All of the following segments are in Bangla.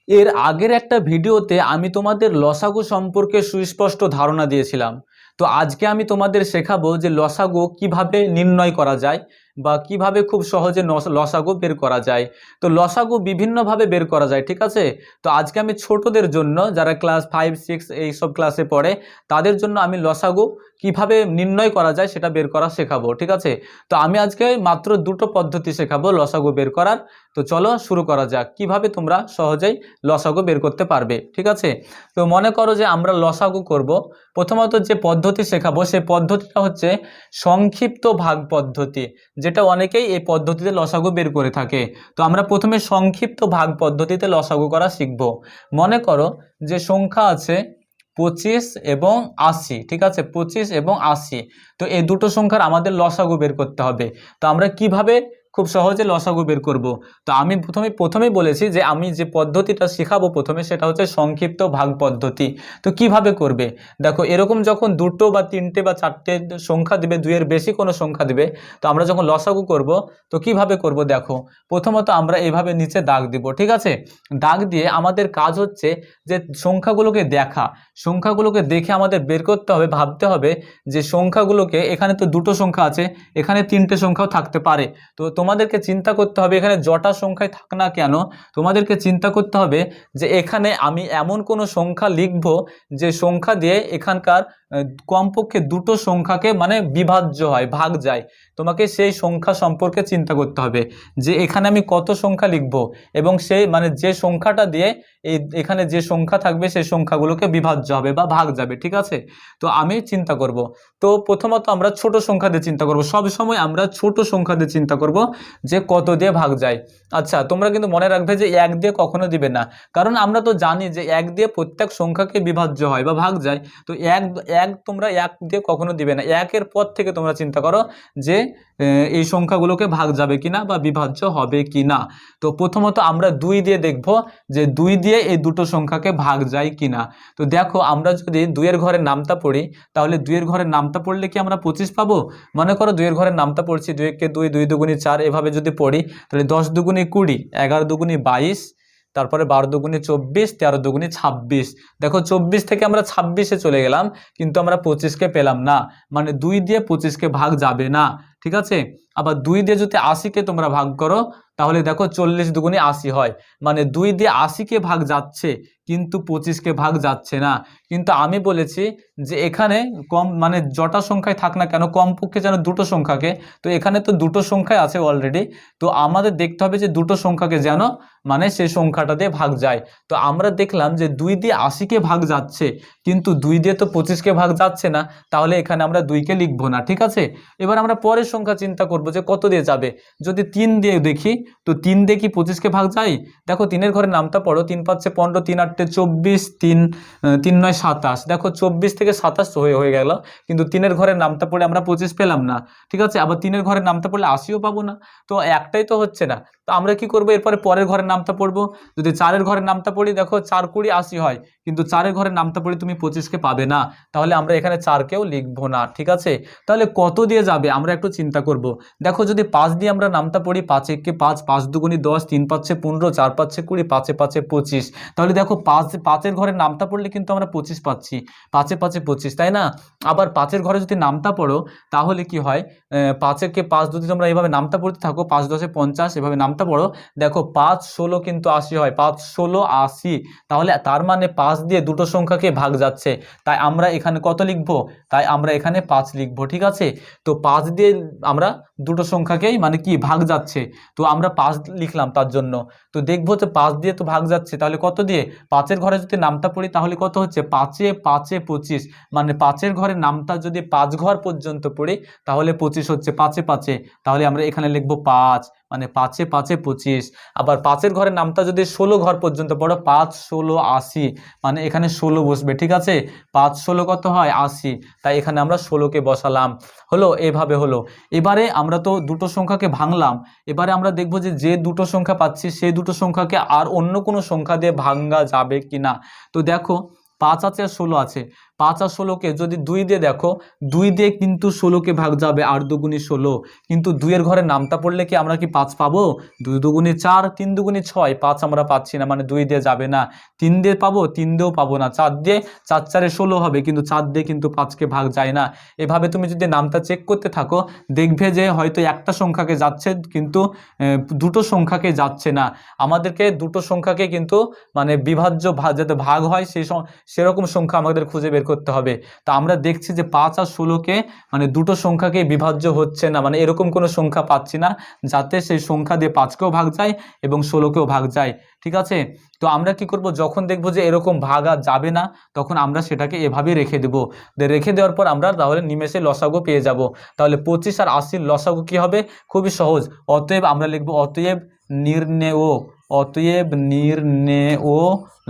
এর আগের একটা ভিডিওতে আমি তোমাদের লসাগু সম্পর্কে সুস্পষ্ট ধারণা দিয়েছিলাম। তো আজকে আমি তোমাদের শেখাবো যে লসাগু কিভাবে নির্ণয় করা যায় বা কিভাবে খুব সহজে লসাগু বের করা যায়। তো লসাগু বিভিন্নভাবে বের করা যায়, ঠিক আছে। তো আজকে আমি ছোটদের জন্য, যারা ক্লাস 5, 6 এইসব ক্লাসে পড়ে, তাদের জন্য আমি লসাগু কিভাবে নির্ণয় করা যায় সেটা বের করা শেখাবো, ঠিক আছে। তো আমি আজকে মাত্র দুটো পদ্ধতি শেখাবো লসাগু বের করার। তো চলো শুরু করা যাক, কিভাবে তোমরা সহজেই লসাগু বের করতে পারবে, ঠিক আছে। তো মনে করো যে আমরা লসাগু করব, প্রথমত যে পদ্ধতি শেখাবো সেই পদ্ধতিটা হচ্ছে সংক্ষিপ্ত ভাগ পদ্ধতি, যেটা অনেকেই এই পদ্ধতিতে লসাগু বের করে থাকে। তো আমরা প্রথমে সংক্ষিপ্ত ভাগ পদ্ধতিতে লসাগু করা শিখব। মনে করো যে সংখ্যা আছে 25 এবং 80, ঠিক আছে, 25 এবং 80। তো এই দুটো সংখ্যার আমাদের লসাগু বের করতে হবে। তো আমরা কিভাবে খুব সহজে লসাগু বের করব। তো আমি প্রথমেই বলেছি যে আমি যে পদ্ধতিটা শেখাবো প্রথমে সেটা হচ্ছে সংক্ষিপ্ত ভাগ পদ্ধতি। তো কিভাবে করবে দেখো, এরকম যখন দুটো বা তিনটে বা চারটে সংখ্যা দিবে, দুইয়ের বেশি কোনো সংখ্যা দিবে, তো আমরা যখন লসাগু করব তো কিভাবে করব দেখো। প্রথমত আমরা এভাবে নিচে দাগ দিব, ঠিক আছে। দাগ দিয়ে আমাদের কাজ হচ্ছে যে সংখ্যাগুলোকে দেখা, সংখ্যাগুলোকে দেখে আমাদের বের করতে হবে, ভাবতে হবে যে সংখ্যাগুলোকে, এখানে তো দুটো সংখ্যা আছে, এখানে তিনটে সংখ্যাও থাকতে পারে। তো তোমাদেরকে চিন্তা করতে হবে এখানে জটা সংখ্যায় থাক না কেন, তোমাদেরকে চিন্তা করতে হবে যে এখানে আমি এমন কোনো সংখ্যা লিখব যে সংখ্যা দিয়ে এখানকার কমপক্ষে দুটো সংখ্যাকে মানে বিভাজ্য হয়, ভাগ যায়। তোমাকে সেই সংখ্যা সম্পর্কে চিন্তা করতে হবে যে এখানে আমি কত সংখ্যা লিখব এবং সেই মানে যে সংখ্যাটা দিয়ে এখানে যে সংখ্যা থাকবে সেই সংখ্যাগুলোকে বিভাজ্য হবে বা ভাগ যাবে, ঠিক আছে। তো আমি চিন্তা করব। তো প্রথমত আমরা ছোট সংখ্যা দিয়ে চিন্তা করব, সব সময় আমরা ছোট সংখ্যা দিয়ে চিন্তা করব যে কত দিয়ে ভাগ যায়। আচ্ছা, তোমরা কিন্তু মনে রাখবে যে 1 দিয়ে কখনো দিবে না, কারণ আমরা তো জানি যে 1 দিয়ে প্রত্যেক সংখ্যাকে বিভাজ্য হয় বা ভাগ যায়। তো তোমরা 1 দিয়ে কখনো দিবে না, 1-এর পর থেকে তোমরা চিন্তা করো যে এই সংখ্যাগুলোকে ভাগ যাবে কিনা বা বিভাজ্য হবে কিনা। তো প্রথমত আমরা 2 দিয়ে দেখব যে 2 দিয়ে এই দুটো সংখ্যাকে ভাগ যায় কিনা। তো দেখো, আমরা যদি 2-এর ঘরের নামতা পড়ি, তাহলে 2-এর ঘরের নামতা পড়লে কি আমরা 25 পাবো? মনে করো 2-এর ঘরের নামতা পড়ছি, 2-কে 2, 2 দুগুণী 4, এভাবে যদি পড়ি তাহলে 10 দুগুণী 20, 11 দুগুণী 22, তারপরে 12 দুগুণী 24, 13 দুগুণী 26। দেখো 24 থেকে আমরা 26-এ চলে গেলাম, কিন্তু আমরা 25-কে পেলাম না, মানে 2 দিয়ে 25-কে ভাগ যাবে না, ঠিক আছে। আবার 2 দিয়ে যদি 80-কে তোমরা ভাগ করো তাহলে দেখো 40 দুগুণী 80 হয়, মানে 2 দিয়ে 80-কে ভাগ যাচ্ছে কিন্তু 25-কে ভাগ যাচ্ছে না। কিন্তু আমি বলেছি যে এখানে কম মানে জটা সংখ্যায় থাক না কেন, কমপক্ষে যেন দুটো সংখ্যাকে, তো এখানে তো দুটো সংখ্যায় আছে অলরেডি। তো আমাদের দেখতে হবে যে দুটো সংখ্যাকে যেন মানে সেই সংখ্যাটা দিয়ে ভাগ যায়। তো আমরা দেখলাম যে 2 দিয়ে 80-কে ভাগ যাচ্ছে, কিন্তু 2 দিয়ে তো 25-কে ভাগ যাচ্ছে না, তাহলে এখানে আমরা 2-কে লিখবো না, ঠিক আছে। এবার আমরা পরের সংখ্যা চিন্তা করব যে কত দিয়ে যাবে। যদি 3 দিয়ে দেখি, তো 3 দিয়ে কি 25-কে ভাগ যায়? দেখো 3-এর ঘরে নামতা পড়ো, 3 5 15, 3 8 24, 3 3 9 27। দেখো 24 থেকে 27 হয়ে গেল, কিন্তু 3-এর ঘরে নামতা পড়ে আমরা 25 পেলাম না, ঠিক আছে। আবার 3-এর ঘরে নামতা পড়লে 80-ও পাবো না, তো একটাই তো হচ্ছে না। তো আমরা কি করব, এরপরে পরের ঘরের নামতা পড়বো। যদি 4-এর ঘরের নামতা পড়ি, দেখো 4 20 80 হয়, কিন্তু 4-এর ঘরের নামতা পড়ি তুমি 25-কে পাবে না, তাহলে আমরা এখানে 4-কেও লিখবো না, ঠিক আছে। তাহলে কত দিয়ে যাবে আমরা একটু চিন্তা করব। দেখো যদি 5 দিয়ে আমরা নামতা পড়ি, 5 1 5, 5 দুগুণী 10, 3 5 15, 4 5 20, 5 5 25। তাহলে দেখো 5-এর ঘরে নামতা পড়লে কিন্তু আমরা 25 পাচ্ছি, 5 5 25, তাই না। আবার 5-এর ঘরে যদি নামতা পড়ো তাহলে কি হয়, 5-এর 5 যদি তোমরা এইভাবে নামতা পড়তে থাকো, 5 10 50, এভাবে নামতা পড়ো, দেখো 5 16 কিন্তু 80 হয়, 5 16 80। তাহলে তার মানে 5 দিয়ে দুটো সংখ্যাকে ভাগ যাচ্ছে, তাই আমরা এখানে কত লিখবো, তাই আমরা এখানে 5 লিখবো, ঠিক আছে। তো 5 দিয়ে আমরা দুটো সংখ্যাকেই মানে কি ভাগ যাচ্ছে, তো আমরা 5 লিখলাম তার জন্য। তো দেখবো যে 5 দিয়ে তো ভাগ যাচ্ছে, তাহলে কত দিয়ে, 5-এর ঘরে যদি নামতা পড়ি তাহলে কত হচ্ছে, 5 5 25, মানে 5-এর ঘরে নামতা যদি 5 ঘর পর্যন্ত পড়ি তাহলে 25 হচ্ছে 5 5। তাহলে আমরা এখানে লিখবো 5, মানে 5 5 25। আবার 5-এর ঘরে নামতা যদি 16 ঘর পর্যন্ত পড়ো, 5 16 80, মানে এখানে 16 বসবে, ঠিক আছে। 5 16 কত হয় 80, তাই এখানে আমরা 16-কে বসালাম। হলো, এভাবে হলো। এবারে আমরা তো দুটো সংখ্যাকে ভাঙলাম, এবারে আমরা দেখবো যে যে দুটো সংখ্যা পাচ্ছি সেই দুটো সংখ্যাকে আর অন্য কোনো সংখ্যা দিয়ে ভাঙা যাবে কিনা। তো দেখো 5 আছে আর 16 আছে, 5 আর 16কে যদি 2 দিয়ে দেখো, 2 দিয়ে কিন্তু 16কে ভাগ যাবে, 8 দুগুণে 16, কিন্তু 2 এর ঘরে নামতা পড়লে কি আমরা কি 5 পাবো? 2 দুগুণে 4, 3 দুগুণে 6, 5 আমরা পাচ্ছি না, মানে 2 দিয়ে যাবে না। 3 দিয়ে পাবো? 3 দিয়েও পাবো না। 4 দিয়ে, 4 4 16 হবে, কিন্তু 4 দিয়ে কিন্তু 5কে ভাগ যায় না। এভাবে তুমি যদি নামতা চেক করতে থাকো, দেখবে যে হয়তো একটা সংখ্যাকে যাচ্ছে, কিন্তু দুটো সংখ্যাকে যাচ্ছে না। আমাদেরকে দুটো সংখ্যাকে কিন্তু মানে বিভাজ্য যাতে ভাগ হয় সেরকম সংখ্যা আমাদের খুঁজে বের করতে হবে। তো আমরা দেখছি যে 5 আর 16কে মানে দুটো সংখ্যাকে বিভাজ্য হচ্ছে না, মানে এরকম কোনো সংখ্যা পাচ্ছি না যাতে সেই সংখ্যা দিয়ে 5কেও ভাগ যায় এবং 16কেও ভাগ যায়। ঠিক আছে, তো আমরা কি করব, যখন দেখব যে এরকম ভাগ আর যাবে না, তখন আমরা সেটাকে এভাবে রেখে দেব। রেখে দেওয়ার পর আমরা তাহলে নিমেষে লসাগু পেয়ে যাব। তাহলে 25 আর 80 লসাগু কি হবে? খুবই সহজ। অতএব আমরা লিখব অতএব নির্ণেয়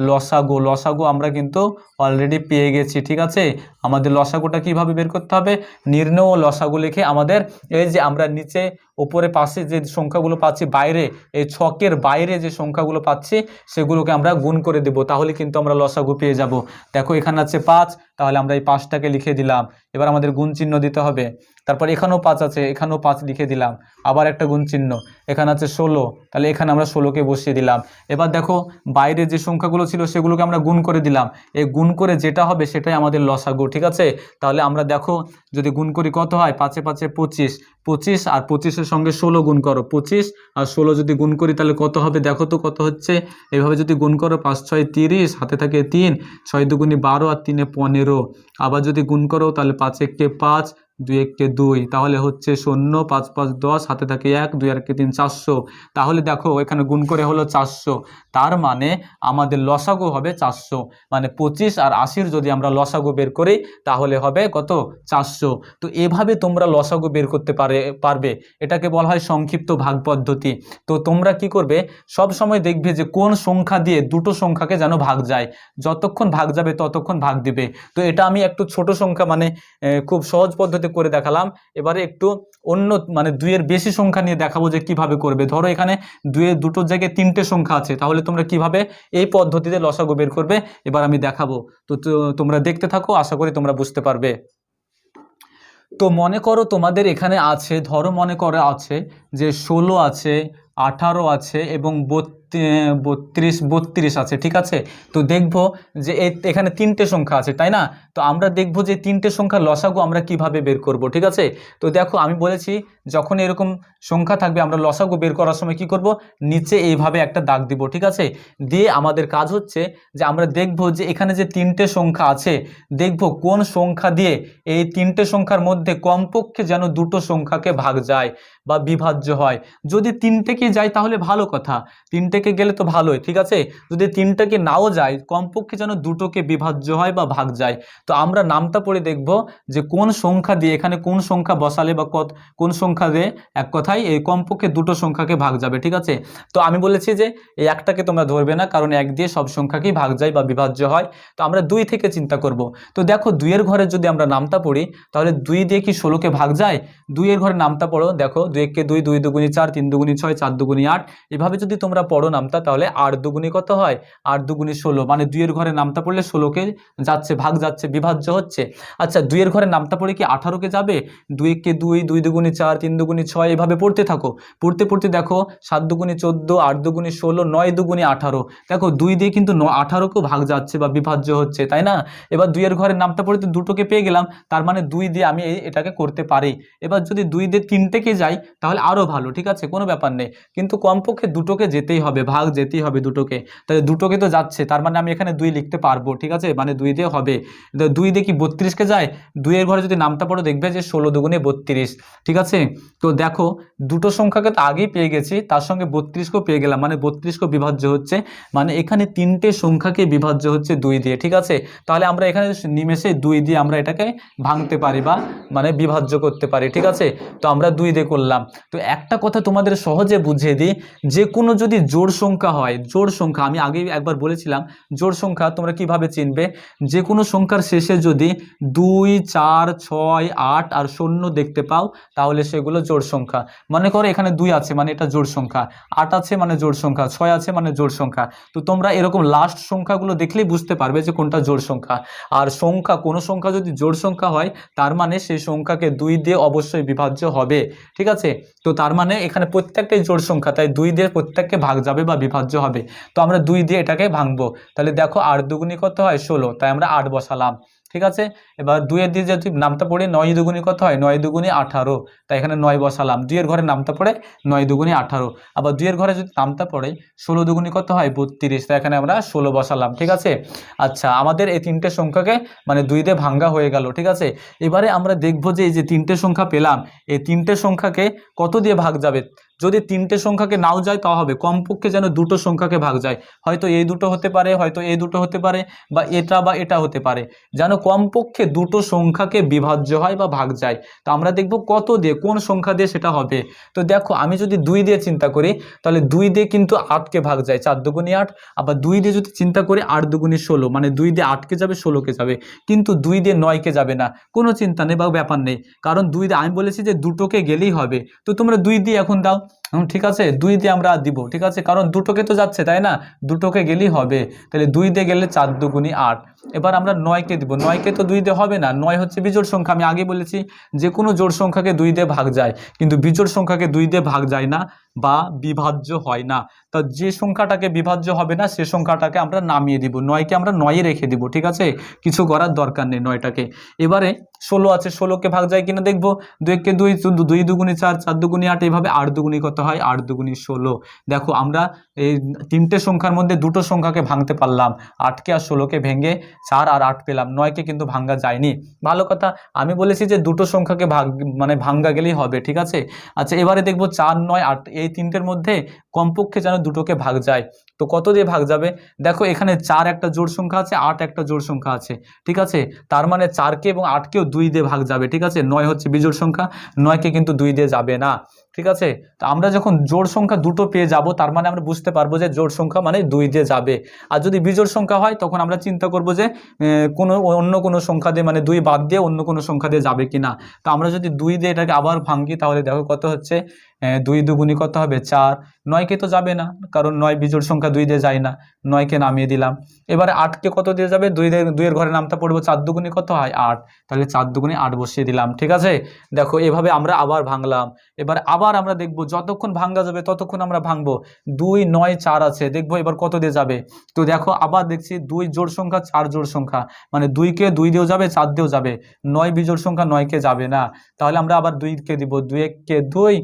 লসাগু। লসাগু আমরা কিন্তু অলরেডি পেয়ে গেছি। ঠিক আছে, আমাদের লসাগুটা কিভাবে বের করতে হবে? নির্ণেয় লসাগু লিখে আমাদের এই যে আমরা নিচে উপরে পাশে যে সংখ্যাগুলো পাচ্ছি, বাইরে এই ছকের বাইরে যে সংখ্যাগুলো পাচ্ছি সেগুলোকে আমরা গুণ করে দেব, তাহলে কিন্তু আমরা লসাগু পেয়ে যাব। দেখো এখানে আছে 5, তাহলে আমরা এই 5টাকে লিখে দিলাম। এবার আমাদের গুণ চিহ্ন দিতে হবে। তারপর এখানেও 5 আছে, এখানেও 5 লিখে দিলাম, আবার একটা গুণ চিহ্ন। এখানে আছে 16, তাহলে এখানে আমরা 16কে বসিয়ে দিলাম। এবার দেখো বাইরে যে সংখ্যাগুলো ছিল সেগুলোকে আমরা গুণ করে দিলাম। এই গুণ করে যেটা হবে সেটাই আমাদের লসাগু। ঠিক আছে, তাহলে আমরা দেখো যদি গুণ করি কত হয়? 5 এ 5 এ 25, 25 আর 25-এর সঙ্গে 16 গুণ করো। 25 আর 16 যদি গুণ করি তাহলে কত হবে? দেখো তো কত হচ্ছে। এভাবে যদি গুণ করো 5 6 30, হাতে থাকে 3, 6 দুগুণে 12 আর 3 এ 15। আবার যদি গুণ করো তাহলে 5 একে 5, 2 একে 2, তাহলে হচ্ছে 0, 5 5 10, হাতে থাকে 1, 2 আর 3 400। তাহলে দেখো এখানে গুণ করে হলো 400, তার মানে আমাদের লসাগু হবে 400। মানে 25 আর 80-র যদি আমরা লসাগু বের করি তাহলে হবে কত? 400। তো এভাবে তোমরা লসাগু বের করতে পারবে। এটাকে বলা হয় সংক্ষিপ্ত ভাগ পদ্ধতি। তো তোমরা কি করবে, সব সময় দেখবে যে কোন সংখ্যা দিয়ে দুটো সংখ্যাকে যেন ভাগ যায়, যতক্ষণ ভাগ যাবে ততক্ষণ ভাগ দিবে। তো এটা আমি একটু ছোট সংখ্যা মানে খুব সহজ পদ্ধতি করে দেখালাম। এবারে একটু অন্য মানে 2 এর বেশি সংখ্যা নিয়ে দেখাবো যে কিভাবে করবে। ধরো এখানে দুটোর জায়গায় 3টে সংখ্যা আছে, তাহলে তোমরা কিভাবে এই পদ্ধতিতে লসাগু বের করবে এবার আমি দেখাবো। তো তোমরা দেখতে থাকো, আশা করি তোমরা বুঝতে পারবে। তো মনে করো তোমাদের এখানে আছে, ধরো মনে করো আছে যে 16 আছে, 18 আছে এবং 32 আছে। ঠিক আছে, তো দেখবো যে এখানে 3টে সংখ্যা আছে, তাই না? তো আমরা দেখবো যে 3টে সংখ্যার লসাগু আমরা কিভাবে বের করব। ঠিক আছে, তো দেখো আমি বলেছি যখন এরকম সংখ্যা থাকবে আমরা লসাগু বের করার সময় কি করব, নিচে এইভাবে একটা দাগ দিব। ঠিক আছে, দিয়ে আমাদের কাজ হচ্ছে যে আমরা দেখবো যে এখানে যে 3টে সংখ্যা আছে, দেখবো কোন সংখ্যা দিয়ে এই 3টে সংখ্যার মধ্যে কমপক্ষে যেন দুটো সংখ্যাকে ভাগ যায় বা বিভাজ্য হয়। যদি 3টেকে যায় তাহলে ভালো কথা, 3টেকে গেলে তো ভালোই। ঠিক আছে, যদি 3টাকে নাও যায় কমপক্ষে যেন দুটোকে বিভাজ্য হয় বা ভাগ যায়। তো আমরা নামটা পড়ে দেখব যে কোন সংখ্যা দিয়ে এখানে কোন সংখ্যা বসালে বা কোন সংখ্যা দিয়ে এক কথায় এই কমপক্ষে দুটো সংখ্যাকে ভাগ যাবে। ঠিক আছে, তো আমি বলেছি যে এই একটাকে তোমরা ধরবে না, কারণ 1 দিয়ে সব সংখ্যাকেই ভাগ যায় বা বিভাজ্য হয়। তো আমরা 2 থেকে চিন্তা করব। তো দেখো 2 এর ঘরে যদি আমরা নামটা পড়ি তাহলে 2 দিয়ে কি 16কে ভাগ যায়? 2 এর ঘরে নামটা পড়ো, দেখো 2 একে 2, 2 দুগুণে 4, 3 দুগুণে 6, 4 দুগুণে 8। এভাবে যদি তোমরা পড়ো নামতা তাহলে 8 দুগুণে কত হয়? 8 দুগুণে 16, মানে 2 এর ঘরে নামতা পড়লে 16কে যাচ্ছে, ভাগ যাচ্ছে, বিভাজ্য হচ্ছে। আচ্ছা 2 এর ঘরে নামতা পড়ে কি 18কে যাবে? 2 একে 2, 2 দুগুণে 4, 3 দুগুণে 6, এভাবে পড়তে থাকো। পড়তে পড়তে দেখো 7 দুগুণে 14, 8 দুগুণে 16, 9 দুগুণে 18। দেখো 2 দিয়ে কিন্তু 18কেও ভাগ যাচ্ছে বা বিভাজ্য হচ্ছে, তাই না? এবার 2 এর ঘরে নামতা পড়ে তো দুটোকে পেয়ে গেলাম, তার মানে 2 দিয়ে আমি এটাকে করতে পারি। এবার যদি 2 দিয়ে 3টেকে যাই তাহলে আরো ভালো। ঠিক আছে, কোনো ব্যাপার নেই, কিন্তু কমপক্ষে দুটোকে যেতেই হবে, ভাগ যেতেই হবে দুটোকে। তাহলে দুটোকে তো যাচ্ছে, তার মানে আমি এখানে 2 লিখতে পারবো। ঠিক আছে, মানে 2 দিয়ে হবে। 2 দিয়ে কি 32কে যায়? 2 এর ঘরে যদি নামটা পড়ো দেখবে যে 16 দুগুণে 32। ঠিক আছে, তো দেখো দুটো সংখ্যাকে তো আগেই পেয়ে গেছি, তার সঙ্গে 32কেও পেয়ে গেলাম, মানে 32কেও বিভাজ্য হচ্ছে, মানে এখানে 3টে সংখ্যাকে বিভাজ্য হচ্ছে 2 দিয়ে। ঠিক আছে, তাহলে আমরা এখানে নিমেষে 2 দিয়ে আমরা এটাকে ভাঙতে পারি বা মানে বিভাজ্য করতে পারি। ঠিক আছে, তো আমরা 2 দিয়ে করলাম। তো একটা কথা তোমাদের সহজে বুঝিয়ে দিই, যে কোনো যদি জোড় জোড় সংখ্যা হয়, জোড় সংখ্যা আমি আগেই একবার বলেছিলাম, জোড় সংখ্যা তোমরা কিভাবে চিনবে, যে কোনো সংখ্যার শেষে যদি 2, 4, 6, 8 আর 0 দেখতে পাও তাহলে সেগুলো জোড় সংখ্যা। মনে করো এখানে 2 আছে মানে এটা জোড় সংখ্যা, 8 আছে মানে জোড় সংখ্যা, 6 আছে মানে জোড় সংখ্যা। তো তোমরা এরকম লাস্ট সংখ্যাগুলো দেখলেই বুঝতে পারবে যে কোনটা জোড় সংখ্যা। আর সংখ্যা, কোনো সংখ্যা যদি জোড় সংখ্যা হয় তার মানে সেই সংখ্যাকে 2 দিয়ে অবশ্যই বিভাজ্য হবে, ঠিক আছে। তো তার মানে এখানে প্রত্যেকটাই জোড় সংখ্যা, তাই 2 দিয়ে প্রত্যেককে ভাগ যাবে বা বিভাজ্য হবে। তো আমরা 2 দিয়ে এটাকে ভাঙবো, তাহলে দেখো 8 দুগুণী কত হয় 16, তাই আমরা 8 বসালাম, ঠিক আছে। এবার 2 এর দিয়ে যদি নামতা পড়ে 9 দুগুণী কত হয় 9 দুগুণী 18, তাই এখানে 9 বসালাম। 2 এর ঘরে নামতা পড়ে 9 দুগুণী 18, আবার 2 এর ঘরে যদি নামতা পড়ে 16 দুগুণী কত হয় 32, তাই এখানে আমরা 16 বসালাম, ঠিক আছে। আচ্ছা, আমাদের এই তিনটে সংখ্যাকে মানে 2 দিয়ে ভাঙ্গা হয়ে গেল, ঠিক আছে। এবারে আমরা দেখব যে এই যে তিনটে সংখ্যা পেলাম, এই তিনটে সংখ্যাকে কত দিয়ে ভাগ যাবে। যদি তিনটে সংখ্যাকে নাও যায় তাও হবে, কমপক্ষে যেন দুটো সংখ্যাকে ভাগ যায়, হয়তো এই দুটো হতে পারে, হয়তো এই দুটো হতে পারে, বা এটা হতে পারে, যেন কমপক্ষে দুটো সংখ্যাকে বিভাজ্য হয় বা ভাগ যায়। তো আমরা দেখব কত দিয়ে, কোন সংখ্যা দিয়ে সেটা হবে। তো দেখো আমি যদি 2 দিয়ে চিন্তা করি তাহলে 2 দিয়ে কিন্তু 8কে ভাগ যায়, 4 দুগুণী 8, আবার 2 দিয়ে যদি চিন্তা করি 8 দুগুণী 16, মানে 2 দিয়ে 8কে যাবে 16কে যাবে, কিন্তু 2 দিয়ে 9কে যাবে না। কোনো চিন্তা নেই বা ব্যাপার নেই, কারণ 2 দিয়ে আমি বলেছি যে দুটোকে গেলেই হবে। তো তোমরা 2 দিয়ে এখন দাও, ঠিক আছে, 2 দিয়ে আমরা দিব, ঠিক আছে, কারণ দুটোকে তো যাচ্ছে তাই না, দুটোকে গেলেই হবে। তাহলে 2 দিয়ে গেলে 4 দুগুণী 8। এবার আমরা 9কে দিব, 9কে তো 2 দিয়ে হবে না, 9 হচ্ছে বিজোড় সংখ্যা। আমি আগে বলেছি যে কোনো জোড় সংখ্যাকে 2 দিয়ে ভাগ যায়, কিন্তু বিজোড় সংখ্যাকে 2 দিয়ে ভাগ যায় না বা বিভাজ্য হয় না। তো যে সংখ্যাটাকে বিভাজ্য হবে না সে সংখ্যাটাকে আমরা নামিয়ে দিব, 9কে আমরা 9-এ রেখে দিব, ঠিক আছে, কিছু করার দরকার নেই 9টাকে। এবারে 16 আছে, 16কে ভাগ যায় কিনা দেখবো, 2 কে 2, 2 দুগুণী 4, 4 দুগুণী 8, এইভাবে 8 দুগুণী কত হয় 8 দুগুণী 16। দেখো আমরা এই তিনটে সংখ্যার মধ্যে দুটো সংখ্যাকে ভাঙতে পারলাম, 8কে আর 16কে ভেঙে 4 আর 8 পেলাম, 9কে কিন্তু ভাঙ্গা যায়নি। ভালো কথা, আমি বলেছি যে দুটো সংখ্যাকে মানে ভাঙ্গা গেলেই হবে, ঠিক আছে। আচ্ছা, এবারে দেখবো 4, 9, 8 এই তিনটের মধ্যে কমপক্ষে যেন দুটোকে ভাগ যায়। তো কত দিয়ে ভাগ যাবে, দেখো এখানে 4 একটা জোড় সংখ্যা আছে, 8 একটা জোড় সংখ্যা আছে, ঠিক আছে। তার মানে 4কে এবং 8কেও 2 দিয়ে ভাগ যাবে, ঠিক আছে। 9 হচ্ছে বিজোড় সংখ্যা, 9কে কিন্তু 2 দিয়ে যাবে না, ঠিক আছে। তো আমরা যখন জোড় সংখ্যা দুটো পেয়ে যাব তার মানে আমরা বুঝতে পারবো যে জোড় সংখ্যা মানে 2 দিয়ে যাবে। আর যদি বিজোড় সংখ্যা হয় তখন আমরা চিন্তা করব যে অন্য কোনো সংখ্যা দিয়ে, মানে 2 বাদ দিয়ে অন্য কোনো সংখ্যা দিয়ে যাবে কিনা। তো আমরা যদি 2 দিয়ে এটাকে আবার ভাঙি তাহলে দেখো কত হচ্ছে 2 দুগুণী কত হবে 4, 9কে তো যাবে না কারণ 9 বিজোড় সংখ্যা 2 দিয়ে যায় না, 9কে নামিয়ে দিলাম। এবারে 8কে কত দিয়ে যাবে, 2 এর ঘরে নামটা পড়বো, 4 দুগুণী কত হয় 8, তাহলে 4 দুগুণী 8 বসিয়ে দিলাম, ঠিক আছে। দেখো এভাবে আমরা আবার ভাঙলাম। এবার আবার আমরা দেখব যতক্ষণ ভাঙ্গা যাবে ততক্ষণ আমরা ভাঙবো। 2, 9, 4 আছে, দেখবো এবার কত দিয়ে যাবে। তো দেখো আবার দেখছি 2 জোড় সংখ্যা 4 জোড় সংখ্যা, মানে 2কে 2 দিয়েও যাবে 4 দিয়েও যাবে, 9 বিজোড় সংখ্যা 9কে যাবে না, তাহলে আমরা আবার 2কে দিব, 2 কে 2,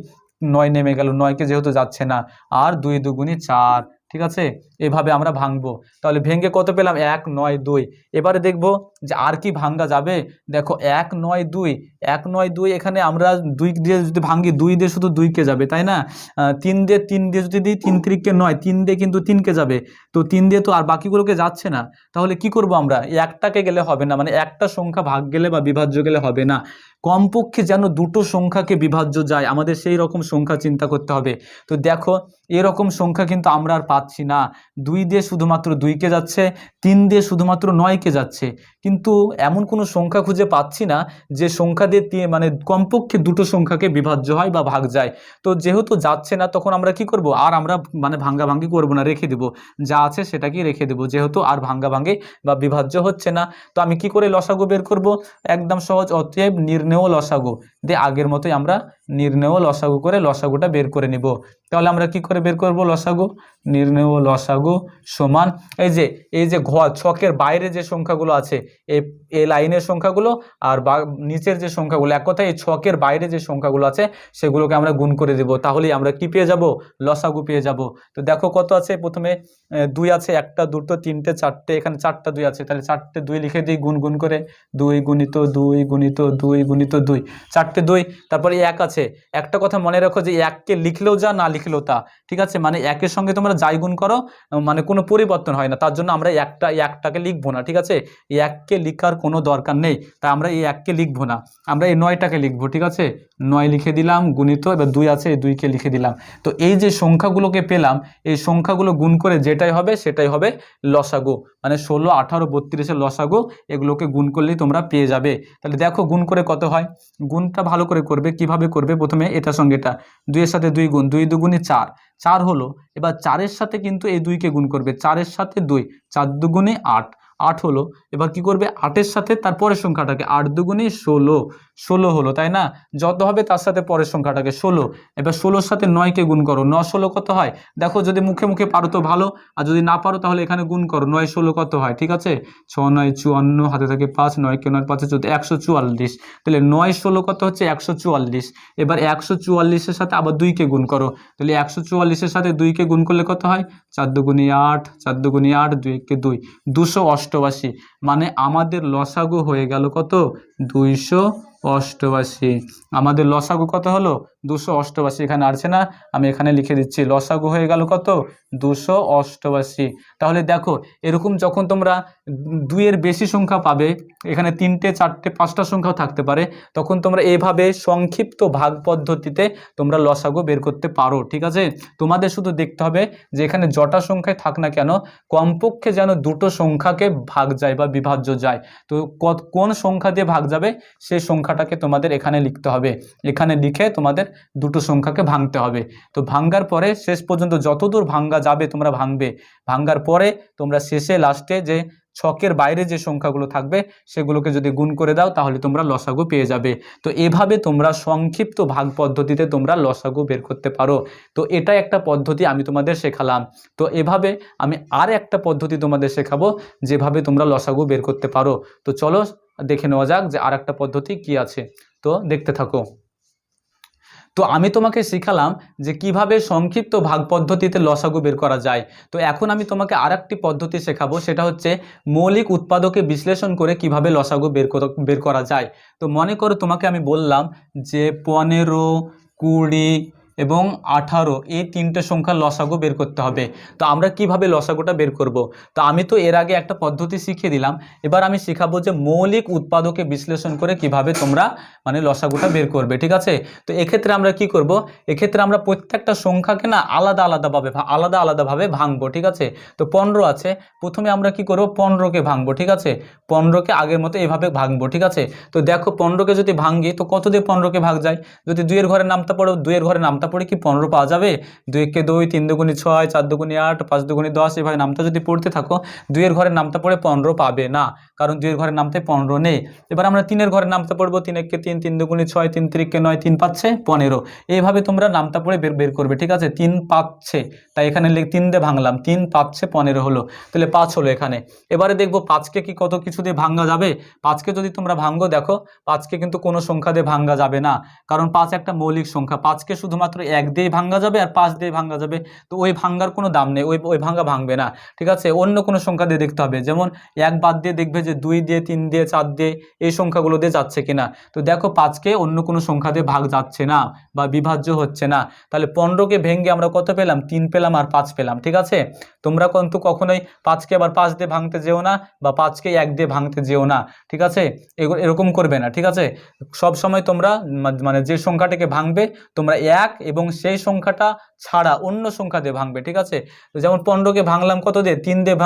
9 নেমে গেল, 9কে যেহেতু যাচ্ছে না, আর 2 দুগুণী 4, ঠিক আছে। এভাবে আমরা ভাঙবো, তাহলে ভেঙে কত পেলাম 1, 9, 2। এবারে দেখবো যে আর কি ভাঙ্গা যাবে, দেখো 1, 9, 2, 1, 9, 2, এখানে আমরা 2 দিয়ে যদি ভাঙি 2 দিয়ে শুধু 2কে যাবে তাই না, 3 দিয়ে যদি দিই 3 3কে 9, 3 দিয়ে কিন্তু 3কে যাবে, তো 3 দিয়ে তো আর বাকিগুলোকে যাচ্ছে না, তাহলে কি করব আমরা, একটাকে গেলে হবে না, মানে একটা সংখ্যা ভাগ গেলে বা বিভাজ্য গেলে হবে না, কমপক্ষে যেন দুটো সংখ্যাকে বিভাজ্য যায়, আমাদের সেই রকম সংখ্যা চিন্তা করতে হবে। তো দেখো এরকম সংখ্যা কিন্তু আমরা আর পাচ্ছি না, 2 দিয়ে শুধুমাত্র 2কে যাচ্ছে, 3 দিয়ে শুধুমাত্র 9কে যাচ্ছে, কিন্তু এমন কোনো সংখ্যা খুঁজে পাচ্ছি না যে সংখ্যা দিয়ে মানে কমপক্ষে দুটো সংখ্যাকে বিভাজ্য হয় বা ভাগ যায়। তো যেহেতু যাচ্ছে না তখন আমরা কি করব, আর আমরা মানে ভাঙ্গাভাঙ্গি করব না, রেখে দেব, যা আছে সেটাকেই রেখে দেব, যেহেতু আর ভাঙ্গাভাঙ্গি বা বিভাজ্য হচ্ছে না। তো আমি কি করে লসাগু বের করব, একদম সহজ, অতএব নির্ণেয় লসাগু দিয়ে আগের মতোই আমরা নির্ণেয় লসাগু করে লসাগুটা বের করে নিব। তাহলে আমরা কি করে বের করব লসাগু, নির্ণেয় লসাগু সমান এই যে ছকের বাইরে যে সংখ্যাগুলো আছে, এই লাইনের সংখ্যাগুলো আর নিচের যে সংখ্যাগুলো, এক কথায় এই ছকের বাইরে যে সংখ্যাগুলো আছে সেগুলোকে আমরা গুণ করে দেব, তাহলেই আমরা কি পেয়ে যাব, লসাগু পেয়ে যাব। তো দেখো কত আছে, প্রথমে 2 আছে, 1টা 2টো 3টে 4টে, এখানে 4টা 2 আছে, তাহলে 4টে 2 লিখে দিই গুণ করে, 2 গুণিত 2 গুণিত 2 গুণিত 2, 4 4টে 2, তারপরে 1 আছে। একটা কথা মনে রাখো যে 1কে লিখলেও যা, না লিখলেও তা, ঠিক আছে, মানে 1-এর সঙ্গে তোমরা যাই গুণ করো মানে কোনো পরিবর্তন হয় না, তার জন্য আমরা একটাকে লিখবো না, ঠিক আছে, 1কে লিখার কোনো দরকার নেই, তাই আমরা এই 1কে লিখবো না, আমরা এই 9টাকে লিখবো, ঠিক আছে, 9 লিখে দিলাম গুণিত, এবার 2 আছে, এই 2কে লিখে দিলাম। তো এই যে সংখ্যাগুলোকে পেলাম, এই সংখ্যাগুলো গুণ করে যেটাই হবে সেটাই হবে লসাগু, মানে 16, 18, 32-এর লসাগু, এগুলোকে গুণ করলেই তোমরা পেয়ে যাবে। তাহলে দেখো গুণ করে কত হয়, গুণটা ভালো করে করবে, কিভাবে করবে, প্রথমে এটার সঙ্গে এটা 2-এর সাথে 2 গুণ, 2 দুগুণে 4, 4 হলো, এবার 4-এর সাথে কিন্তু এই 2কে গুণ করবে, 4-এর সাথে 2, 4 দুগুণে 8, 8 হলো, এবার কি করবে 8-এর সাথে তার পরের সংখ্যাটাকে, 8 দুগুণে 16, 16 হলো, তাই না, যত হবে তার সাথে পরের সংখ্যাটাকে 16, এবার 16-র সাথে 9কে গুণ করো, 9 16 কত হয় দেখো, যদি মুখে মুখে পারো তো ভালো, আর যদি না পারো তাহলে এখানে গুণ করো, 9 16 কত হয়, ঠিক আছে, 6 9 54, হাতে থাকে 5, 9 কে 9 5 14, 144, তাহলে 9 16 কত হচ্ছে 144, এবার 144-এর সাথে আবার 2কে গুণ করো, তাহলে 144-এর সাথে 2কে গুণ করলে কত হয়, 4 দুগুণে 8, 4 দুগুণে 8, 2 একে 2, 288, মানে আমাদের লসাগু হয়ে গেল কত, 288, আমাদের লসাগু কত হলো 288, এখানে আসছে না, আমি এখানে লিখে দিচ্ছি, লসাগু হয়ে গেল কত 288। তাহলে দেখো এরকম যখন তোমরা 2-এর বেশি সংখ্যা পাবে, এখানে 3টে 4টে 5টা সংখ্যাও থাকতে পারে, তখন তোমরা এভাবে সংক্ষিপ্ত ভাগ পদ্ধতিতে তোমরা লসাগু বের করতে পারো, ঠিক আছে, তোমাদের শুধু দেখতে হবে যে এখানে জটা সংখ্যায় থাক না কেন কমপক্ষে যেন দুটো সংখ্যাকে ভাগ যায় বা বিভাজ্য যায়, তো কোন সংখ্যা দিয়ে ভাগ যাবে সেই সংখ্যাটাকে তোমাদের এখানে লিখতে হবে, এখানে লিখে তোমাদের দুটো সংখ্যাকে ভাঙতে হবে। তো ভাঙ্গার পরে শেষ পর্যন্ত যতদূর ভাঙ্গা যাবে তোমরা ভাঙবে, ভাঙ্গার পরে তোমরা শেষে লাস্টে যে ছকের বাইরে যে সংখ্যাগুলো থাকবে সেগুলোকে যদি গুণ করে দাও তাহলে তোমরা লসাগু পেয়ে যাবে। তো এভাবে তোমরা সংক্ষিপ্ত ভাগ পদ্ধতিতে তোমরা লসাগু বের করতে পারো। তো এটা একটা পদ্ধতি আমি তোমাদের শেখালাম। তো এভাবে আমি আর একটা পদ্ধতি তোমাদের শেখাবো যেভাবে তোমরা লসাগু বের করতে পারো। তো চলো দেখে নেওয়া যাক যে আর একটা পদ্ধতি কি আছে, তো দেখতে থাকো। তো আমি তোমাকে শেখালাম যে কিভাবে সংক্ষিপ্ত ভাগ পদ্ধতিতে লসাগু বের করা যায়। তো এখন আমি তোমাকে আরেকটি পদ্ধতি শেখাবো, সেটা হচ্ছে মৌলিক উৎপাদকে বিশ্লেষণ করে কিভাবে লসাগু বের করা যায়। তো মনে করো তোমাকে আমি বললাম যে 15, 20 এবং 18 এই তিনটে সংখ্যার লসাগু বের করতে হবে। তো আমরা কিভাবে লসাগুটা বের করব? তো আমি তো এর আগে একটা পদ্ধতি শিখিয়ে দিলাম, এবার আমি শেখাবো যে মৌলিক উৎপাদকে বিশ্লেষণ করে কিভাবে তোমরা মানে লসাগুটা বের করবে, ঠিক আছে। তো এক্ষেত্রে আমরা কি করব, এক্ষেত্রে আমরা প্রত্যেকটা সংখ্যাকে না আলাদা আলাদাভাবে ভাঙবো, ঠিক আছে। তো 15 আছে, প্রথমে আমরা কি করব 15কে ভাঙবো, ঠিক আছে, 15কে আগের মতো এভাবে ভাঙবো, ঠিক আছে। তো দেখো 15কে যদি ভাঙি তো কত দিয়ে 15কে ভাগ যায়, যদি 2 এর ঘরে নামতা পড়ো, 2 এর ঘরে নামতা পড়ে কি 15 পাওয়া যাবে, 2 একে 2, 3 দুগুণে 6, 4 দুগুণে 8, 5 দুগুণে 10, এভাবে নামতা যদি পড়তে থাকো 2 এর ঘরে নামতা পড়ে 15 পাবে না, কারণ 2 এর ঘরে নামতে 15 নেই। এবার আমরা 3 এর ঘরে নামতা পড়বো, 3 একে 3, 3 দুগুণে 6, 3 তিরিকে 9, 3 পাচ্ছে 15, এইভাবে তোমরা নামতা পড়ে বের করবে, ঠিক আছে। 3 পাচ্ছে, তাই এখানে 3 দিয়ে ভাঙলাম, 3 পাচ্ছে 15 হলো, তাহলে 5 হলো এখানে। এবারে দেখবো 5কে কি কত কিছু দিয়ে ভাঙা যাবে, 5কে যদি তোমরা ভাঙো দেখো 5কে কিন্তু কোনো সংখ্যা দিয়ে ভাঙা যাবে না, কারণ 5 একটা মৌলিক সংখ্যা, 5কে শুধুমাত্র 1 দিয়ে ভাঙা যাবে আর 5 দিয়ে ভাঙা যাবে, তো ওই ভাঙার কোনো দাম নেই, ওই ভাঙা ভাঙবে না, ঠিক আছে। অন্য কোনো সংখ্যা দিয়ে দেখতে হবে, যেমন 1 বাদ দিয়ে দেখবে যে 2 দিয়ে, 3 দিয়ে, 4 দিয়ে এই সংখ্যাগুলো দিয়ে যাচ্ছে কিনা। তো দেখো 5কে অন্য কোনো সংখ্যা দিয়ে ভাগ যাচ্ছে না বা বিভাজ্য হচ্ছে না, তাহলে 15কে ভেঙে আমরা কত পেলাম, 3 পেলাম আর 5 পেলাম, ঠিক আছে। তোমরা কিন্তু কখনোই 5কে আবার 5 দিয়ে ভাঙতে যেও না বা 5কে 1 দিয়ে ভাঙতে যেও না, ঠিক আছে, এরকম করবে না, ঠিক আছে। সব সময় তোমরা মানে যে সংখ্যাটাকে ভাঙবে তোমরা 1 এবং সেই সংখ্যাটা ছাড়া অন্য সংখ্যা দিয়ে ভাঙবে, ঠিক আছে। তো যেমন 15কে ভাঙলাম কত দিয়ে, 3 দিয়ে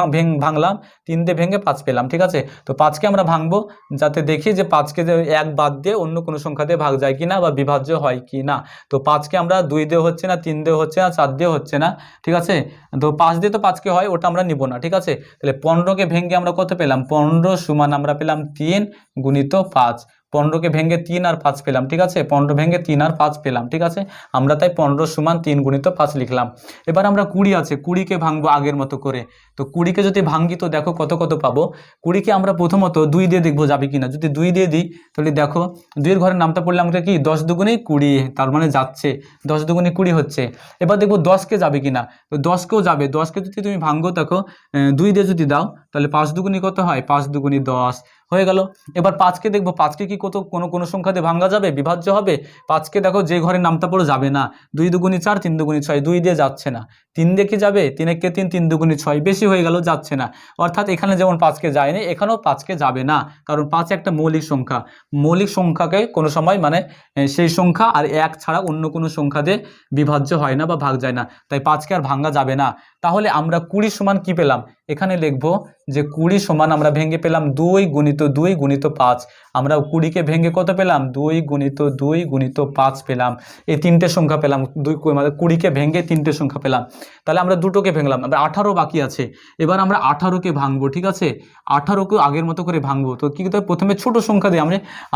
ভাঙলাম, 3 দিয়ে ভেঙে 5 পেলাম, ঠিক আছে। তো 5কে আমরা ভাঙবো যাতে দেখি যে 5কে 1 বাদ দিয়ে অন্য কোনো সংখ্যা দিয়ে ভাগ যায় কিনা বা বিভাজ্য হয় কি না। তো 5কে আমরা 2 দিয়ে হচ্ছে না, 3 দিয়ে হচ্ছে না, 4 দিয়ে হচ্ছে না, ঠিক আছে। তো 5 দিয়ে তো 5কে হয়, ওটা আমরা নিব না, ঠিক আছে। তাহলে 15কে ভেঙে আমরা কত পেলাম, 15 সমান আমরা পেলাম 3 গুণিত 5, 15কে ভেঙে 3 আর 5 পেলাম, ঠিক আছে, 15 ভেঙে 3 আর 5 পেলাম, ঠিক আছে। আমরা তাই 15 সমান 3 গুণিত 5 লিখলাম। এবার আমরা 20 আছে, 20কে ভাঙবো আগের মতো করে। তো 20কে যদি ভাঙি তো দেখো কত কত পাবো। 20কে আমরা প্রথমত 2 দিয়ে দেখবো যাবে কিনা, যদি 2 দিয়ে দিই তাহলে দেখো 2 এর ঘরে নামটা পড়লে আমাকে কি 10 দুগুণে 20, তার মানে যাচ্ছে 10 দুগুণে 20 হচ্ছে। এবার দেখবো 10কে যাবে কিনা, তো 10কেও যাবে, 10কে যদি তুমি ভাঙবো দেখো 2 দিয়ে যদি দাও তাহলে 5 দুগুণে কত হয়, 5 দুগুণে 10 হয়ে গেল। এবার 5কে দেখবো, 5কে কি কোনো সংখ্যা দিয়ে ভাঙা যাবে, বিভাজ্য হবে? 5কে দেখো যে ঘরে নামতা পড়ে যাবে না, 2 দুগুণি 4 3 দুগুণি 6, 2 দিয়ে যাচ্ছে না। 3 দিয়ে কি যাবে, 3 একে 3 3 দুগুণি 6, বেশি হয়ে গেল, যাচ্ছে না। অর্থাৎ এখানে যেমন 5কে যায়নি, এখানেও 5কে যাবে না, কারণ 5 একটা মৌলিক সংখ্যা। মৌলিক সংখ্যাকে কোনো সময় মানে সেই সংখ্যা আর 1 ছাড়া অন্য কোনো সংখ্যা দিয়ে বিভাজ্য হয় না বা ভাগ যায় না, তাই 5কে আর ভাঙা যাবে না। তাহলে আমরা 20 সমান কি পেলাম, এখানে লিখবো যে 20 সমান আমরা ভেঙে পেলাম 2 গুণিত 2 গুণিত 5। আমরা 20কে ভেঙে কত পেলাম, 2 গুণিত 2 গুণিত 5 পেলাম। এই তিনটে সংখ্যা পেলাম, 20কে ভেঙে তিনটে সংখ্যা পেলাম। তাহলে আমরা দুটোকে ভেঙলাম, আমরা 18 বাকি আছে। এবার আমরা 18কে ভাঙবো, ঠিক আছে? 18কে আগের মতো করে ভাঙবো। তো কি করতে হবে, প্রথমে ছোট সংখ্যা দিয়ে,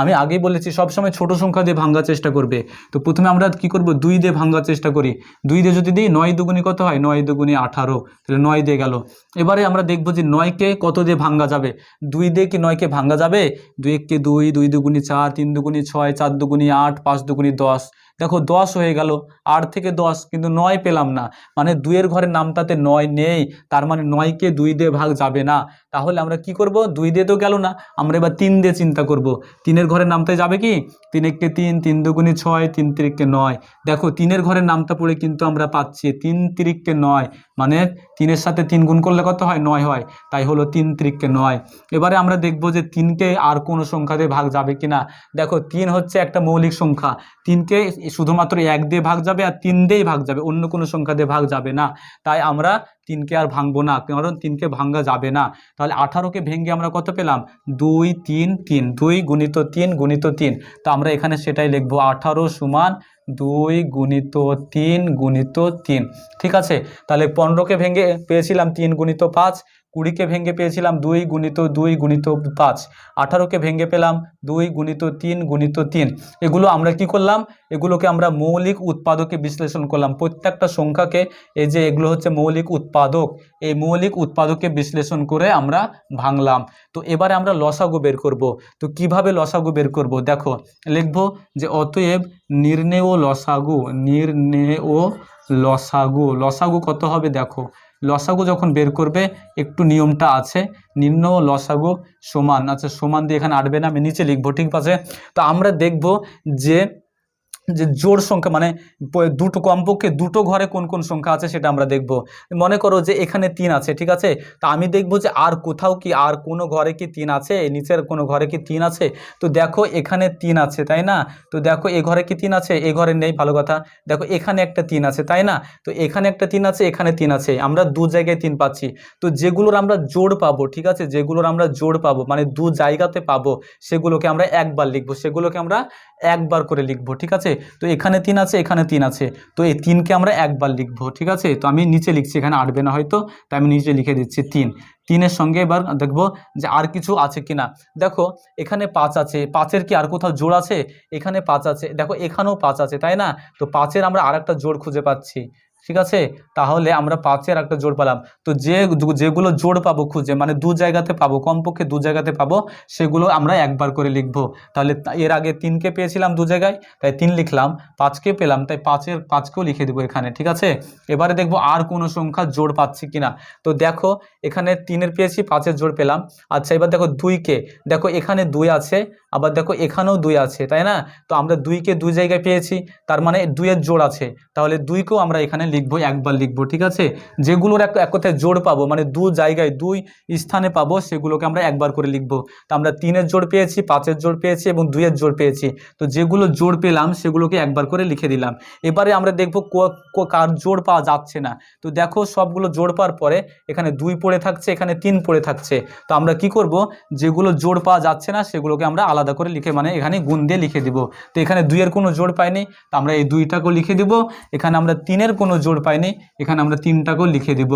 আমি আগেই বলেছি সবসময় ছোট সংখ্যা দিয়ে ভাঙার চেষ্টা করবে। তো প্রথমে আমরা কি করব, 2 দিয়ে ভাঙার চেষ্টা করি। 2 দিয়ে যদি দিই, 9 দুগুণি কত হয়, 9 দুগুণি 18, তাহলে 9 দিয়ে গেল। এবারে আমরা দেখবো যে 9কে কত দিয়ে ভাঙা যাবে, 2 দিয়ে কি 9কে ভাঙা যাবে? 2 একে 2, 2 দুগুণি 4, 3 দুগুণি 6, 4 দুগুণি 8, 5 দুগুণি 10। দেখো 10 হয়ে গেল, 8 থেকে 10, কিন্তু 9 পেলাম না, মানে 2 এর ঘরের নামটাতে 9 নেই, তার মানে 9কে 2 দিয়ে ভাগ যাবে না। তাহলে আমরা কি করব, 2 দিয়ে তো গেল না, আমরা এবার 3 দিয়ে চিন্তা করব। 3 এর ঘরের নামটায় যাবে কি, 3 একে 3, 3 দুগুণি 6, 3 তিরিকে 9। দেখো 3 এর ঘরের নামটা পড়ে কিন্তু আমরা পাচ্ছি 3 তিরিকে 9, মানে 3 এর সাথে 3 গুণ করলে কত হয়, 9 হয়, তাই হলো 3 তিরিকে 9। এবারে আমরা দেখব যে 3কে আর কোনো সংখ্যা দিয়ে ভাগ যাবে কিনা। দেখো 3 হচ্ছে একটা মৌলিক সংখ্যা, 3কে শুধুমাত্র 1 দিয়ে ভাগ যাবে আর 3 দিয়েই ভাগ যাবে, অন্য কোনো সংখ্যা দিয়ে ভাগ যাবে না। তাই আমরা 3কে আর ভাঙবো না, কারণ 3কে ভাঙা যাবে না। তাহলে 18কে ভেঙে আমরা কত পেলাম, 2 3 3, 2 গুণিত 3 গুণিত 3। তো আমরা এখানে সেটাই লিখবো, 18 সমান 2 গুণিত 3 গুণিত 3, ঠিক আছে? তাহলে 15কে ভেঙে পেয়েছিলাম 3 গুণিত 5, 20কে ভেঙে পেয়েছিলাম 2 গুণিত 2 গুণিত 5, 18কে ভেঙে পেলাম 2 গুণিত 3 গুণিত 3। এগুলো আমরা কি করলাম, এগুলোকে আমরা মৌলিক উৎপাদকে বিশ্লেষণ করলাম। প্রত্যেকটা সংখ্যাকে, এই যে এগুলো হচ্ছে মৌলিক উৎপাদক, এই মৌলিক উৎপাদকে বিশ্লেষণ করে আমরা ভাঙলাম। তো এবারে আমরা লসাগু বের করব। তো কিভাবে লসাগু বের করব, দেখো লিখবো যে অতএব নির্ণেয় লসাগু, নির্ণেয় লসাগু, লসাগু কত হবে, দেখো লসাগু যখন বের করবে একটু নিয়মটা আছে, নির্ণেয় লসাগু সমান, আচ্ছা সমান দিয়ে এখানে আটবে না, আমি নিচে লিখবো, ঠিক আছে? তো আমরা দেখব যে জোড় সংখ্যা মানে দুটো, কমপক্ষে দুটো ঘরে কোন কোন সংখ্যা আছে সেটা আমরা দেখব। মনে করো যে এখানে 3 আছে, ঠিক আছে? তা আমি দেখব যে আর কোথাও কি, আর কোনো ঘরে কি 3 আছে, নিচের কোনো ঘরে কি 3 আছে? তো দেখো এখানে 3 আছে, তাই না? তো দেখো এ ঘরে কি 3 আছে, এ ঘরে নেই, ভালো কথা। দেখো এখানে একটা 3 আছে, তাই না? তো এখানে একটা 3 আছে, এখানে 3 আছে, আমরা দু জায়গায় 3 পাচ্ছি। তো যেগুলোর আমরা জোড় পাবো, ঠিক আছে, যেগুলোর আমরা জোড় পাবো মানে দু জায়গাতে পাবো, সেগুলোকে আমরা একবার লিখবো, সেগুলোকে আমরা একবার করে লিখবো, ঠিক আছে? তো এখানে 3 আছে, এখানে 3 আছে, তো এই 3কে আমরা একবার লিখবো, ঠিক আছে? তো আমি নিচে লিখছি, এখানে আটবে না হয়তো, তাই আমি নিচে লিখে দিচ্ছি 3। 3-এর সঙ্গে এবার দেখবো যে আর কিছু আছে কিনা। দেখো এখানে 5 আছে, 5-এর কি আর কোথাও জোড় আছে? এখানে 5 আছে, দেখো এখানেও 5 আছে, তাই না? তো 5-এর আমরা আর একটা জোড় খুঁজে পাচ্ছি, ঠিক আছে? তাহলে আমরা 5-এর একটা জোড় পেলাম। তো যেগুলো জোড় পাবো খুঁজে, মানে দু জায়গাতে পাবো, কমপক্ষে দু জায়গাতে পাবো, সেগুলো আমরা একবার করে লিখবো। তাহলে এর আগে 3কে পেয়েছিলাম দু জায়গায়, তাই 3 লিখলাম, 5কে পেলাম, তাই 5কেও লিখে দেবো এখানে, ঠিক আছে? এবারে দেখবো আর কোনো সংখ্যা জোড় পাচ্ছি কিনা। তো দেখো এখানে 3-এর পেয়েছি, 5-এর জোড় পেলাম। আচ্ছা এবার দেখো 2কে, দেখো এখানে 2 আছে, আবার দেখো এখানেও 2 আছে, তাই না? তো আমরা 2কে দু জায়গায় পেয়েছি, তার মানে 2-এর জোড় আছে, তাহলে 2কেও আমরা এখানে লিখবো, একবার লিখবো, ঠিক আছে? যেগুলোর এক কথায় জোড় পাবো, মানে দু জায়গায় 2 স্থানে পাবো, সেগুলোকে আমরা একবার করে লিখবো। তো আমরা 3-এর জোড় পেয়েছি, 5-এর জোড় পেয়েছি এবং 2-এর জোড় পেয়েছি। তো যেগুলো জোড় পেলাম সেগুলোকে একবার করে লিখে দিলাম। এবারে আমরা দেখবো কার জোড় পাওয়া যাচ্ছে না। তো দেখো সবগুলো জোড় পাওয়ার পরে এখানে 2 পড়ে থাকছে, এখানে 3 পড়ে থাকছে। তো আমরা কি করব, যেগুলো জোড় পাওয়া যাচ্ছে না সেগুলোকে আমরা আলাদা করে লিখে, মানে এখানে গুণ দিয়ে লিখে দিব। তো এখানে 2-এর কোনো জোড় পাইনি, তো আমরা এই 2টাকেও লিখে দিব। এখানে আমরা 3-এর কোনো জোড় পাইনি, এখানে আমরা 3টাকেও লিখে দিব।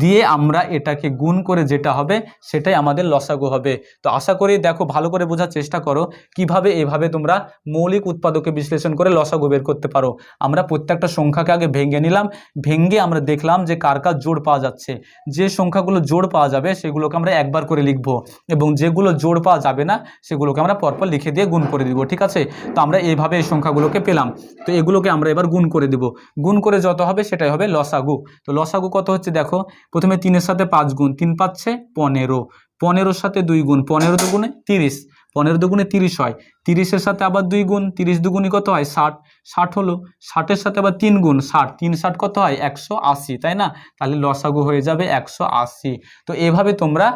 দিয়ে আমরা এটাকে গুণ করে যেটা হবে সেটাই আমাদের লসাগু হবে। তো আশা করি দেখো ভালো করে বোঝার চেষ্টা করো কিভাবে এভাবে তোমরা মৌলিক উৎপাদকে বিশ্লেষণ করে লসাগু বের করতে পারো। আমরা প্রত্যেকটা সংখ্যাকে আগে ভেঙে নিলাম, ভেঙে আমরা দেখলাম যে কার কার জোড় পাওয়া যাচ্ছে। যে সংখ্যাগুলো জোড় পাওয়া যাবে সেগুলোকে আমরা একবার করে লিখব, এবং যেগুলো জোড় পাওয়া যাবে না সেগুলোকে আমরা পরপর লিখে দিয়ে গুণ করে দিব, ঠিক আছে? তো আমরা এইভাবে এই সংখ্যাগুলোকে পেলাম। তো এগুলোকে আমরা এবার গুণ করে দিব, গুণ করে যত হবে সেটাই হবে লসাগু। তো লসাগু কত হচ্ছে দেখো, প্রথমে 3-এর সাথে 5 গুণ, 3 পাচ্ছে 15, 15 সাথে 2 গুণ, 15 দুগুণে 30, 15 দুগুণে 30 হয়, 30-এর সাথে আবার 2 গুণ, 30 দুগুণই কত হয় 60, 60 হলো, 60-এর সাথে আবার 3 গুণ, 60, 3 60 কত হয় 180, তাই না? তাহলে লসাগু হয়ে যাবে 180। তো এভাবে তোমরা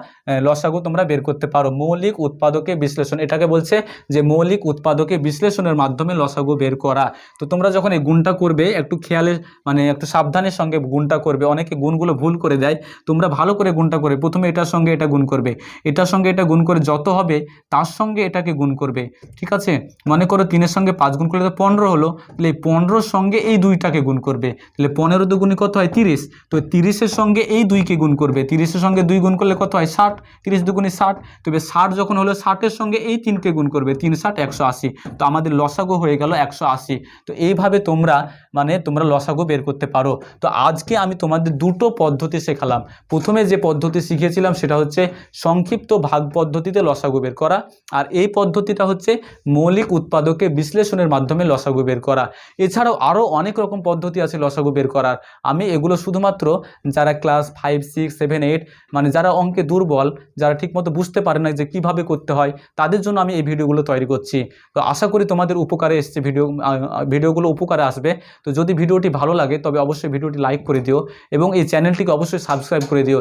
লসাগু তোমরা বের করতে পারো। মৌলিক উৎপাদকে বিশ্লেষণ, এটাকে বলছে যে মৌলিক উৎপাদকে বিশ্লেষণের মাধ্যমে লসাগু বের করা। তো তোমরা যখন এই গুণটা করবে একটু খেয়ালে মানে একটু সাবধানের সঙ্গে গুণটা করবে, অনেকে গুণগুলো ভুল করে দেয়, তোমরা ভালো করে গুণটা করে প্রথমে এটার সঙ্গে এটা গুণ করবে, এটার সঙ্গে এটা গুণ করে যত হবে তার সঙ্গে এটাকে গুণ করবে, ঠিক আছে? মনে করো 3-এর সঙ্গে 5 গুণ করলে তো 15 হলো, তাহলে এই 15-র সঙ্গে এই 2টাকে গুণ করবে, তাহলে 15 দুগুণে কত হয় 30, তো 30-এর সঙ্গে এই 2কে গুণ করবে, 30-এর সঙ্গে 2 গুণ করলে কত হয় 60, 30 দুগুণে 60, তবে 60 যখন হলো 60-এর সঙ্গে এই 3কে গুণ করবে, 3 60 180, তো আমাদের লসাগু হয়ে গেল 180। তো এইভাবে তোমরা মানে তোমরা লসাগু বের করতে পারো। তো আজকে আমি তোমাদের দুটো পদ্ধতি শেখালাম। প্রথমে যে পদ্ধতি শিখিয়েছিলাম সেটা হচ্ছে সংক্ষিপ্ত ভাগ পদ্ধতিতে লসাগু বের করা, আর এই পদ্ধতিটা হচ্ছে মৌলিক উৎপাদকে বিশ্লেষণের মাধ্যমে লসাগু বের করা। এছাড়াও আরও অনেক রকম পদ্ধতি আছে লসাগু বের করার, আমি এগুলো শুধুমাত্র যারা ক্লাস 5 6 7 8 মানে যারা অঙ্কে দুর্বল, যারা ঠিকমতো বুঝতে পারে না যে কিভাবে করতে হয়, তাদের জন্য আমি এই ভিডিওগুলো তৈরি করছি। তো আশা করি তোমাদের উপকারে এসছে, ভিডিওগুলো উপকারে আসবে। তো যদি ভিডিওটি ভালো লাগে তবে অবশ্যই ভিডিওটি লাইক করে দিও এবং এই চ্যানেলটিকে অবশ্যই সাবস্ক্রাইব করে দিও।